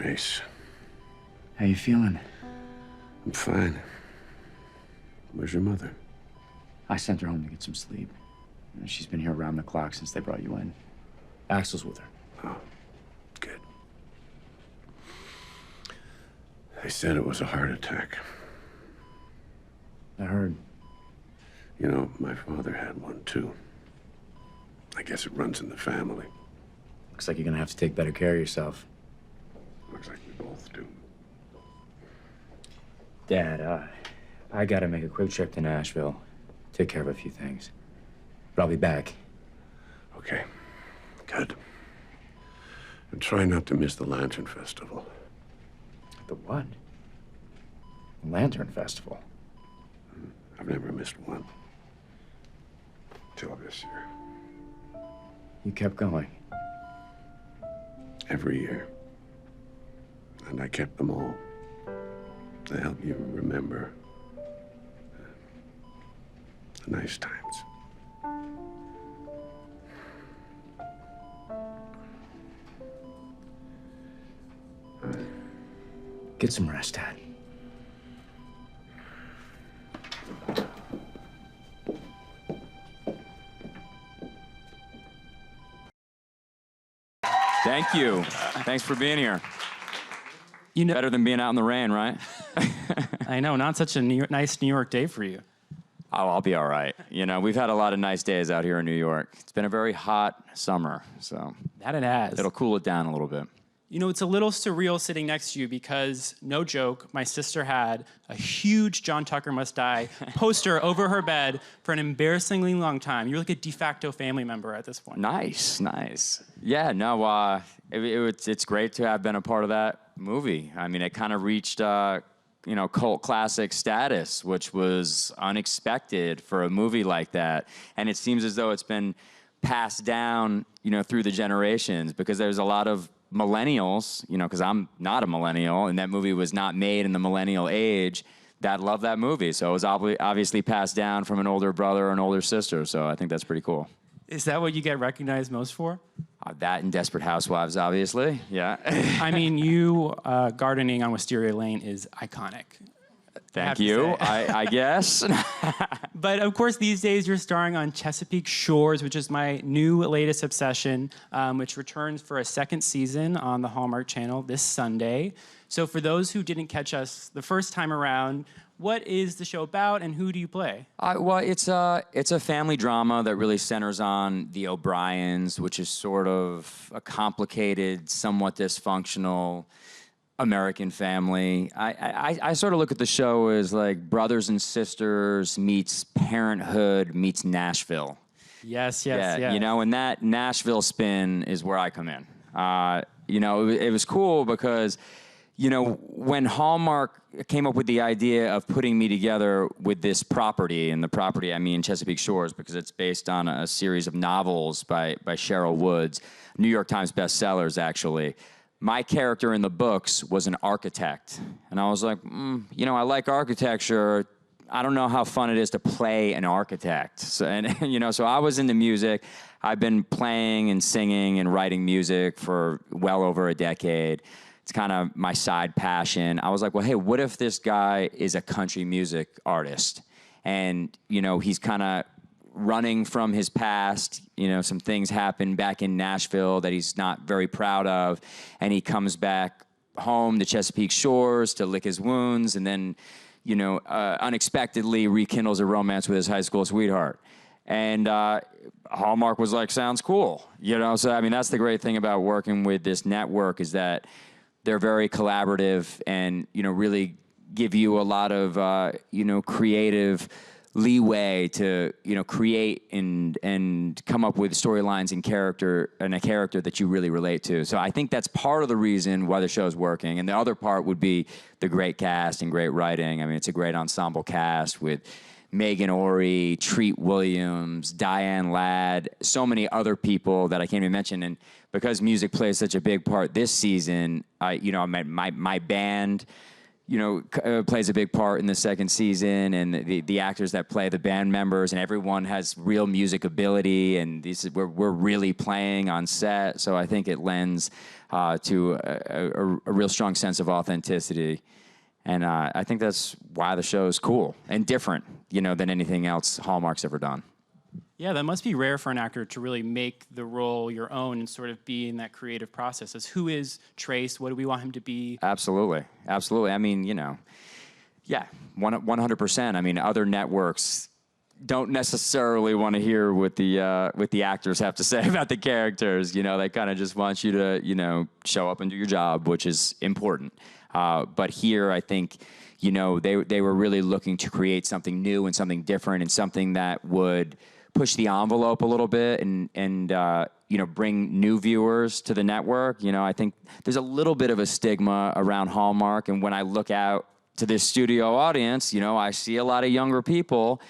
Ace. How you feeling? I'm fine. Where's your mother? I sent her home to get some sleep. She's been here around the clock since they brought you in. Axel's with her. Oh, good. They said it was a heart attack. I heard. You know, my father had one too. I guess it runs in the family. Looks like you're gonna have to take better care of yourself. Looks like we both do. Dad, I gotta make a quick trip to Nashville. Take care of a few things. But I'll be back. Okay, good. And try not to miss the Lantern Festival. The what? The Lantern Festival. I've never missed one. Till this year. You kept going. Every year. And I kept them all. To help you remember the nice times. Get some rest, Dad. Thank you. Thanks for being here. You know, Better than being out in the rain, right? I know, not such a nice New York day for you. Oh, I'll be all right. You know, we've had a lot of nice days out here in New York. It's been a very hot summer, so That it has. it'll cool it down a little bit. You know, it's a little surreal sitting next to you because, no joke, my sister had a huge John Tucker Must Die poster over her bed for an embarrassingly long time. You're like a de facto family member at this point. Nice, nice. Yeah, no, it's great to have been a part of that movie. I mean, it kind of reached, cult classic status, which was unexpected for a movie like that. And it seems as though it's been passed down, through the generations, because there's a lot of millennials, because I'm not a millennial, and that movie was not made in the millennial age, that love that movie. So it was obviously passed down from an older brother or an older sister. So I think that's pretty cool. Is that what you get recognized most for? That and Desperate Housewives, obviously. Yeah. I mean, you gardening on Wisteria Lane is iconic. Thank you, I guess. But of course, these days you're starring on Chesapeake Shores, which is my new latest obsession, which returns for a second season on the Hallmark Channel this Sunday. So for those who didn't catch us the first time around, what is the show about and who do you play? Well, it's a family drama that really centers on the O'Briens, which is sort of a complicated, somewhat dysfunctional American family. I sort of look at the show as like brothers and sisters meets Parenthood meets Nashville. Yes. And that Nashville spin is where I come in. It was cool because, when Hallmark came up with the idea of putting me together with this property, and the property, I mean Chesapeake Shores, because it's based on a series of novels by Sherryl Woods, New York Times bestsellers, actually. My character in the books was an architect. And I was like, I like architecture. I don't know how fun it is to play an architect. So I was into music. I've been playing and singing and writing music for well over a decade. It's kind of my side passion. I was like, well, hey, what if this guy is a country music artist? And, he's kind of running from his past. Some things happened back in Nashville that he's not very proud of. And he comes back home to Chesapeake Shores to lick his wounds, and then, unexpectedly rekindles a romance with his high school sweetheart. And Hallmark was like, sounds cool. So, I mean, that's the great thing about working with this network, is that they're very collaborative and, really give you a lot of, creative leeway to, create and come up with storylines and a character that you really relate to. So I think that's part of the reason why the show's working. And the other part would be the great cast and great writing. I mean, it's a great ensemble cast with Megan Ory, Treat Williams, Diane Ladd, so many other people that I can't even mention. And because music plays such a big part this season, my band, plays a big part in the second season, and the actors that play the band members, and everyone has real music ability, and we're really playing on set. So I think it lends to a real strong sense of authenticity. And I think that's why the show is cool and different, than anything else Hallmark's ever done. Yeah, that must be rare for an actor to really make the role your own and sort of be in that creative process. As who is Trace? What do we want him to be? Absolutely. I mean, 100%. I mean, other networks don't necessarily want to hear what the actors have to say about the characters. They kind of just want you to, show up and do your job, which is important. But here, I think, they were really looking to create something new and something different and something that would push the envelope a little bit and bring new viewers to the network. I think there's a little bit of a stigma around Hallmark. And when I look out to this studio audience, I see a lot of younger people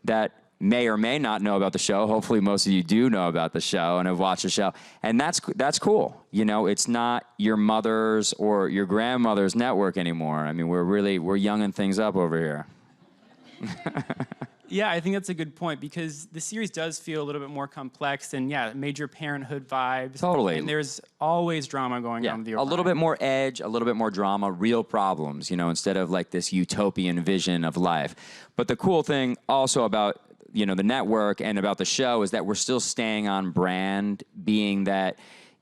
that may or may not know about the show. Hopefully most of you do know about the show and have watched the show. And that's cool. It's not your mother's or your grandmother's network anymore. I mean, we're younging things up over here. Yeah, I think that's a good point because the series does feel a little bit more complex and, major parenthood vibes. Totally. And there's always drama going on with your a little bit more edge, a little bit more drama, real problems, instead of like this utopian vision of life. But the cool thing also about, the network and about the show is that we're still staying on brand, being that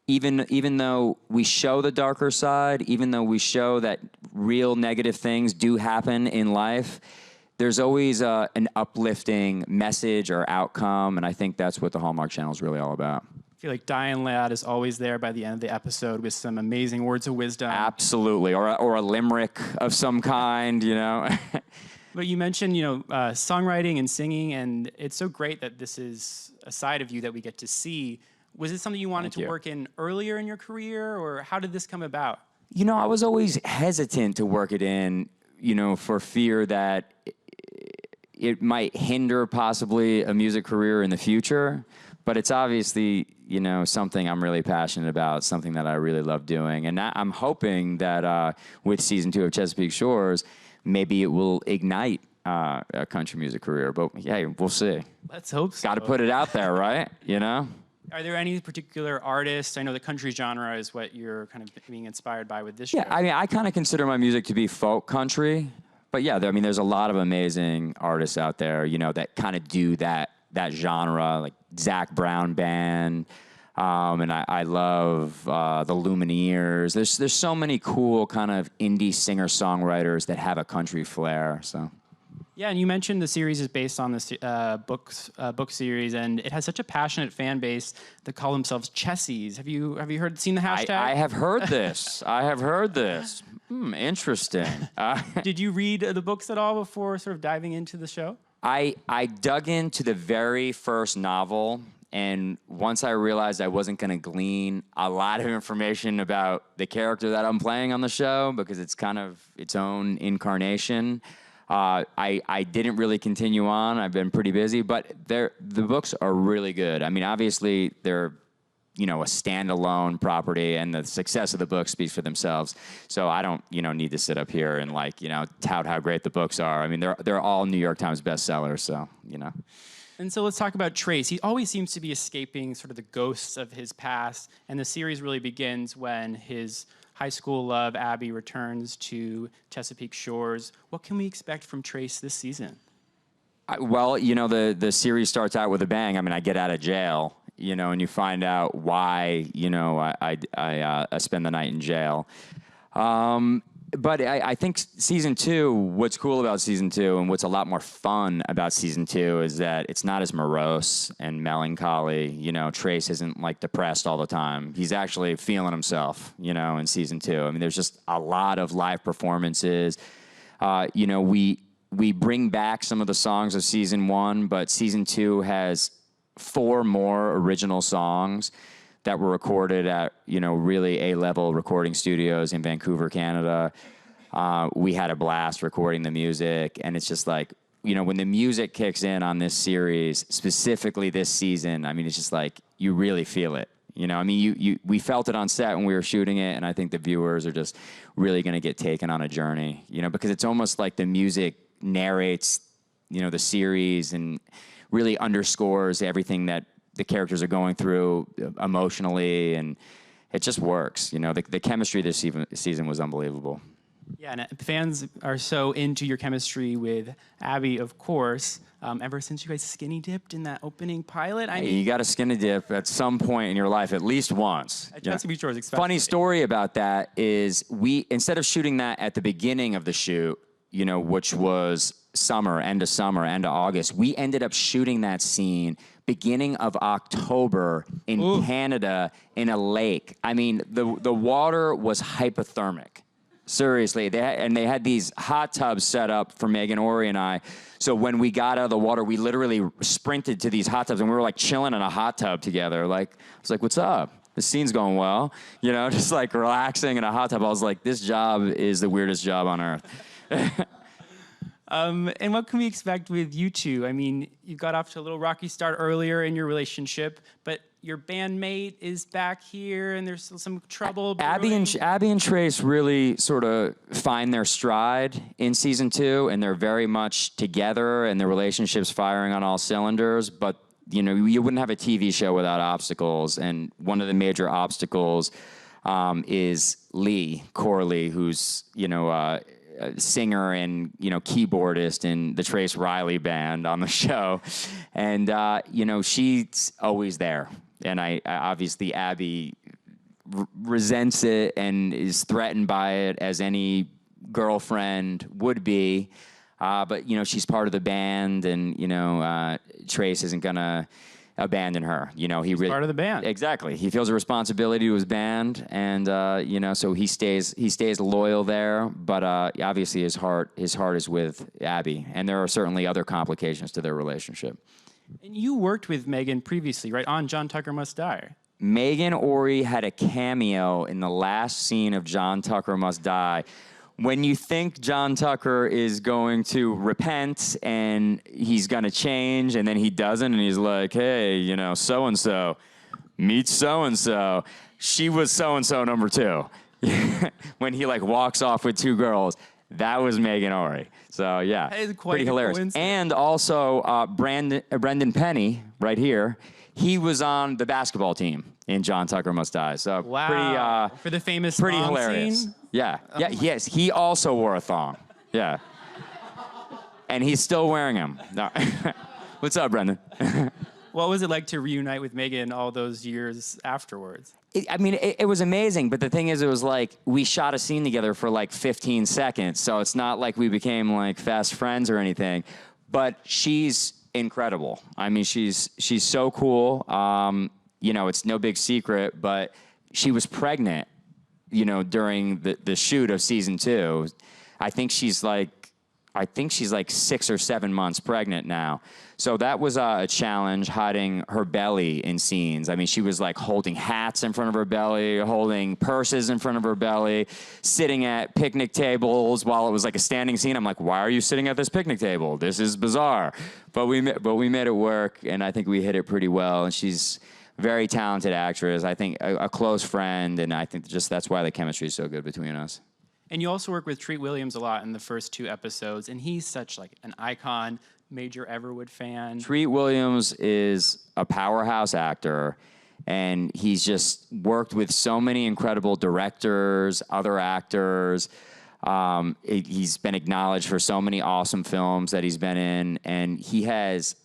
even though we show the darker side, even though we show that real negative things do happen in life, there's always an uplifting message or outcome, and I think that's what the Hallmark Channel is really all about. I feel like Diane Ladd is always there by the end of the episode with some amazing words of wisdom. Absolutely, or a limerick of some kind, But you mentioned, songwriting and singing, and it's so great that this is a side of you that we get to see. Was it something you wanted to work in earlier in your career, or how did this come about? I was always hesitant to work it in, for fear that it might hinder possibly a music career in the future. But it's obviously, something I'm really passionate about, something that I really love doing. And I'm hoping that with season 2 of Chesapeake Shores, maybe it will ignite a country music career. But hey, we'll see. Let's hope so. Got to put it out there, right? Are there any particular artists? I know the country genre is what you're kind of being inspired by with this show. Yeah, I mean, I kind of consider my music to be folk country. But yeah, there's a lot of amazing artists out there, that kind of do that genre, like Zac Brown Band, and I love the Lumineers. There's so many cool kind of indie singer-songwriters that have a country flair. So. Yeah, and you mentioned the series is based on this book series, and it has such a passionate fan base that call themselves Chessies. Have you seen the hashtag? I have heard this. Interesting. Did you read the books at all before sort of diving into the show? I dug into the very first novel, and once I realized I wasn't going to glean a lot of information about the character that I'm playing on the show because it's kind of its own incarnation, I didn't really continue on. I've been pretty busy, but the books are really good. I mean, obviously, they're a standalone property, and the success of the book speaks for themselves. So I don't, need to sit up here and tout how great the books are. I mean, they're all New York Times bestsellers. So And so let's talk about Trace. He always seems to be escaping sort of the ghosts of his past, and the series really begins when his high school love, Abby, returns to Chesapeake Shores. What can we expect from Trace this season? Well, the series starts out with a bang. I mean, I get out of jail, and you find out why, I spend the night in jail. But I think season 2, what's cool about season 2 and what's a lot more fun about season 2 is that it's not as morose and melancholy. Trace isn't depressed all the time. He's actually feeling himself, in season 2. I mean, there's just a lot of live performances. We bring back some of the songs of season 1, but season 2 has 4 more original songs that were recorded at, really A-level recording studios in Vancouver, Canada. We had a blast recording the music, and it's just when the music kicks in on this series, specifically this season, I mean, it's just you really feel it, You know, I mean, we felt it on set when we were shooting it, and I think the viewers are just really going to get taken on a journey, you know, because it's almost like the music narrates, you know, the series and really underscores everything that the characters are going through emotionally, and it just works. You know, the chemistry this season was unbelievable. Yeah, and fans are so into your chemistry with Abby, of course. Ever since you guys skinny dipped in that opening pilot, I Hey, mean, you got to skinny dip at some point in your life, at least once. at You know? Chesapeake Shores, especially. Funny story about that is instead of shooting that at the beginning of the shoot, you know, which was end of August, we ended up shooting that scene beginning of October in Canada in a lake. I mean, the water was hypothermic. Seriously, they had these hot tubs set up for Megan, Ori, and I. So when we got out of the water, we literally sprinted to these hot tubs, and we were like chilling in a hot tub together. Like, I was like, "What's up? The scene's going well," you know, just like relaxing in a hot tub. I was like, "This job is the weirdest job on earth." And what can we expect with you two? I mean, you got off to a little rocky start earlier in your relationship, but your bandmate is back here, and there's still some trouble. Abby and Trace really sort of find their stride in season 2, and they're very much together, and their relationship's firing on all cylinders. But you know, you wouldn't have a TV show without obstacles, and one of the major obstacles is Coralie, who's a singer and keyboardist in the Trace Riley band on the show, and she's always there. And I obviously Abby resents it and is threatened by it, as any girlfriend would be. But she's part of the band, and Trace isn't gonna abandon her. He's part of the band. Exactly. He feels a responsibility to his band, and so he stays loyal there. But obviously his heart is with Abby, and there are certainly other complications to their relationship. And you worked with Megan previously, right, on John Tucker Must Die. Megan Ori had a cameo in the last scene of John Tucker Must Die. When you think John Tucker is going to repent and he's going to change, and then he doesn't, and he's like, hey, so-and-so, meet so-and-so. She was so-and-so number 2. When he, walks off with 2 girls. That was Megan Ori. So, yeah, that is quite pretty hilarious. coincidence. And also, Brendan Penny, right here, he was on the basketball team in John Tucker Must Die. So, wow. For the famous pretty thong hilarious. scene? Yeah, yes, he also wore a thong. Yeah. And he's still wearing them. No. What's up, Brendan? What was it like to reunite with Megan all those years afterwards? It was amazing, but the thing is, it was like we shot a scene together for 15 seconds, so it's not like we became fast friends or anything. But she's incredible. She's so cool. It's no big secret, but she was pregnant, during the shoot of season 2. I think she's 6 or 7 months pregnant now. So that was a challenge, hiding her belly in scenes. She was holding hats in front of her belly, holding purses in front of her belly, sitting at picnic tables while it was a standing scene. I'm like, why are you sitting at this picnic table? This is bizarre. But we made it work, and I think we hit it pretty well. And she's a very talented actress. I think a close friend, and I think just that's why the chemistry is so good between us. And you also work with Treat Williams a lot in the first 2 episodes, and he's such an icon, major Everwood fan. Treat Williams is a powerhouse actor, and he's just worked with so many incredible directors, other actors. He's been acknowledged for so many awesome films that he's been in, and he has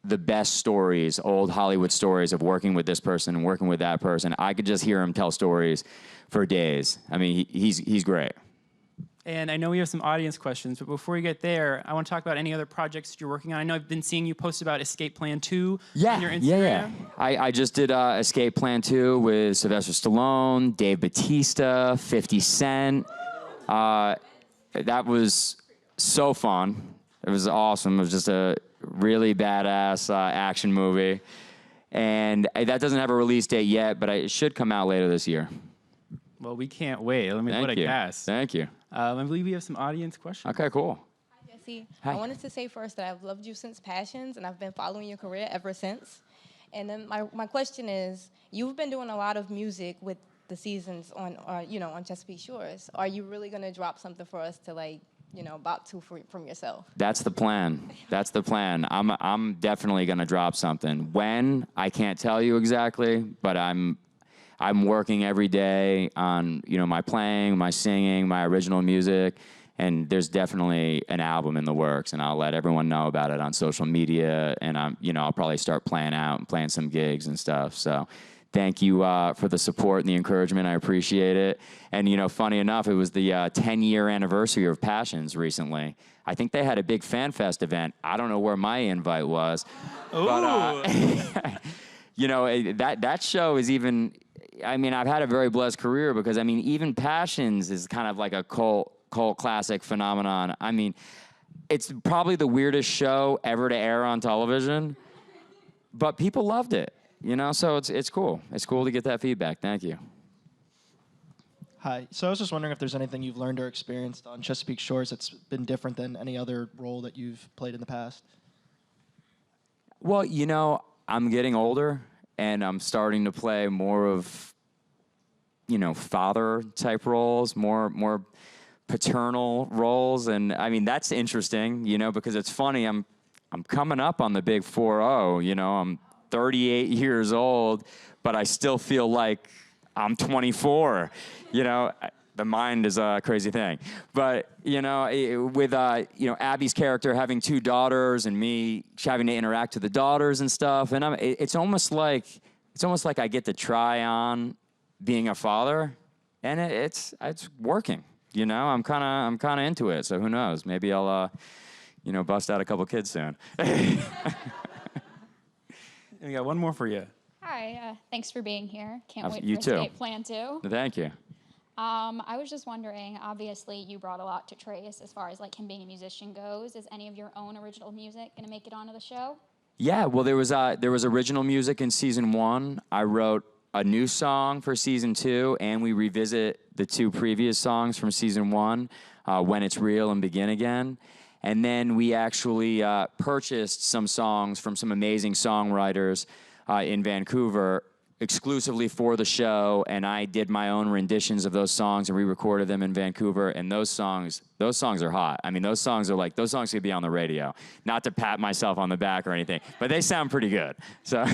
the best stories, old Hollywood stories of working with this person and working with that person. I could just hear him tell stories for days. He's great. And I know we have some audience questions, but before we get there, I want to talk about any other projects you're working on. I know I've been seeing you post about Escape Plan 2 on your Instagram. Yeah. I just did Escape Plan 2 with Sylvester Stallone, Dave Bautista, 50 Cent. That was so fun. It was awesome. It was just a really badass action movie. And that doesn't have a release date yet, but it should come out later this year. Well, we can't wait. What a guess. Thank you. I believe we have some audience questions. Okay, cool. Hi, Jesse. Hi. I wanted to say first that I've loved you since Passions, and I've been following your career ever since. And then my question is, you've been doing a lot of music with the seasons on, on Chesapeake Shores. Are you really gonna drop something for us to bop to from yourself? That's the plan. That's the plan. I'm definitely gonna drop something. When, I can't tell you exactly, but I'm working every day on my playing, my singing, my original music, and there's definitely an album in the works, and I'll let everyone know about it on social media, and I'll probably start playing out and playing some gigs and stuff. So thank you for the support and the encouragement. I appreciate it. And funny enough, it was the 10-year anniversary of Passions recently. I think they had a big fan fest event. I don't know where my invite was, but that show is even. I mean, I've had a very blessed career because even Passions is kind of like a cult classic phenomenon. I mean, it's probably the weirdest show ever to air on television, but people loved it. So it's cool. It's cool to get that feedback. Thank you. Hi. So I was just wondering if there's anything you've learned or experienced on Chesapeake Shores that's been different than any other role that you've played in the past. Well, I'm getting older, and I'm starting to play more of, father-type roles, more paternal roles, and that's interesting, because it's funny. I'm coming up on the big 4-0. I'm 38 years old, but I still feel like I'm 24. The mind is a crazy thing. But with Abby's character having 2 daughters and me having to interact with the daughters and stuff, and it's almost like I get to try on being a father, and it's working. I'm kind of into it. So who knows? Maybe I'll bust out a couple kids soon. We got one more for you. Hi, thanks for being here. Can't wait you for too. Escape Plan 2. Thank you. I was just wondering, obviously you brought a lot to Trace as far as like him being a musician goes. Is any of your own original music gonna make it onto the show? Yeah, well, there was original music in season 1. I wrote a new song for season 2, and we revisit the 2 previous songs from season 1, When It's Real and Begin Again. And then we actually purchased some songs from some amazing songwriters in Vancouver exclusively for the show, and I did my own renditions of those songs and re-recorded them in Vancouver, and those songs are hot. Those songs could be on the radio. Not to pat myself on the back or anything, but they sound pretty good. So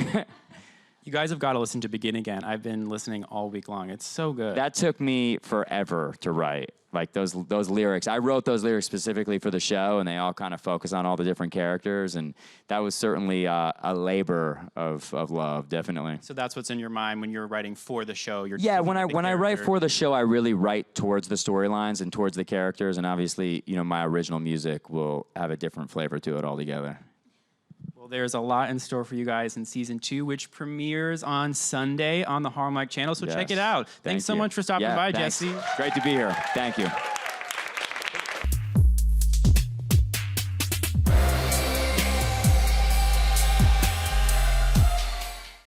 You guys have got to listen to Begin Again. I've been listening all week long. It's so good. that took me forever to write. Like those lyrics. I wrote those lyrics specifically for the show, and they all kind of focus on all the different characters, and that was certainly a labor of love, definitely. So that's what's in your mind when you're writing for the show. Yeah, when I write for the show, I really write towards the storylines and towards the characters, and obviously, my original music will have a different flavor to it altogether. Well, there's a lot in store for you guys in season 2, which premieres on Sunday on the Hallmark Channel. So check Yes. it out. Thank Thanks so you. much for stopping Yeah, by, thanks. Jesse. Great to be here. Thank you.